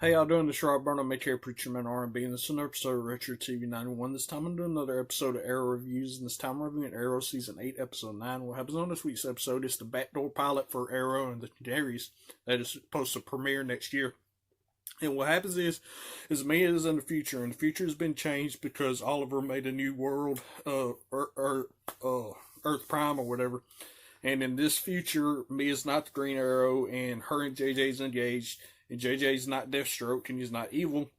Hey, y'all doing? This Rob Burnham, aka Preacher Man R&B, and this is another episode of Retro TV 91. This time I'm doing another episode of Arrow Reviews, and this time I'm reviewing Arrow Season 8, Episode 9. What happens on this week's episode is the backdoor pilot for Arrow and the Daenerys that is supposed to premiere next year. And what happens is Mia is in the future, and the future has been changed because Oliver made a new world, Earth Prime or whatever. And in this future, Mia's not the Green Arrow, and her and JJ's engaged, and JJ's not Deathstroke, and he's not evil.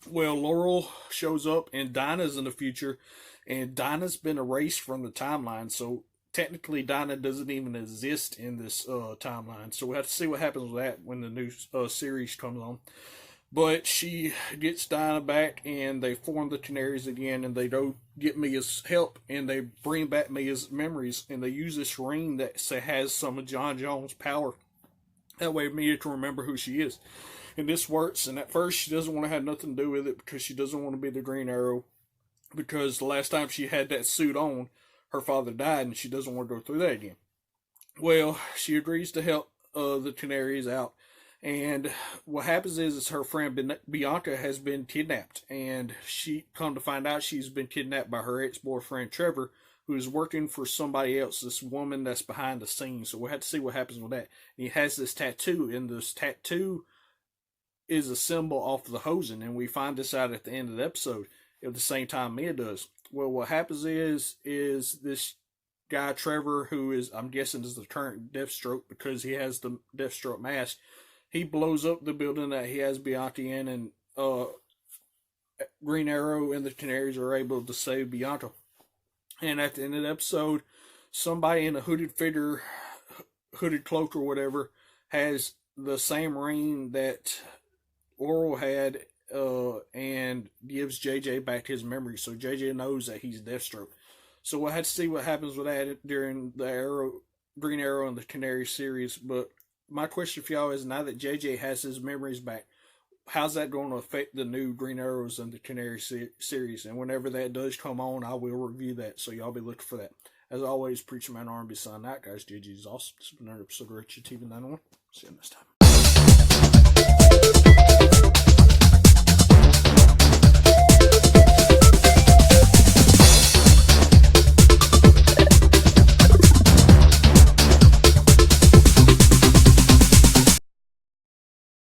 Well, Laurel shows up, and Dinah's in the future, and Dinah's been erased from the timeline, so technically Dinah doesn't even exist in this timeline. So we have to see what happens with that when the new series comes on. But she gets Dinah back, and they form the Canaries again, and they don't get Mia's help, and they bring back Mia's memories, and they use this ring that has some of John Jones' power. That way Mia can remember who she is. And this works, and at first she doesn't want to have nothing to do with it because she doesn't want to be the Green Arrow, because the last time she had that suit on, her father died, and she doesn't want to go through that again. Well, she agrees to help the Canaries out. And what happens is her friend Bianca has been kidnapped, and she come to find out she's been kidnapped by her ex-boyfriend Trevor, who is working for somebody else, this woman that's behind the scenes. So we'll have to see what happens with that. And he has this tattoo, and this tattoo is a symbol off the Hosen, and we find this out at the end of the episode at the same time Mia does. Well, what happens is this guy Trevor, who is, I'm guessing, is the current Deathstroke because he has the Deathstroke mask. He blows up the building that he has Bianca in, and Green Arrow and the Canaries are able to save Bianca. And at the end of the episode, somebody in a hooded figure, hooded cloak or whatever, has the same ring that Laurel had, and gives JJ back his memory. So JJ knows that he's Deathstroke. So we'll have to see what happens with that during the Green Arrow and the Canary series. But my question for y'all is, now that JJ has his memories back, how's that going to affect the new Green Arrows and the Canary series? And whenever that does come on, I will review that, so y'all be looking for that. As always, Preacher Man R&B signing out, guys. JG is awesome. This has been another episode of Retro TV 91. See you next time.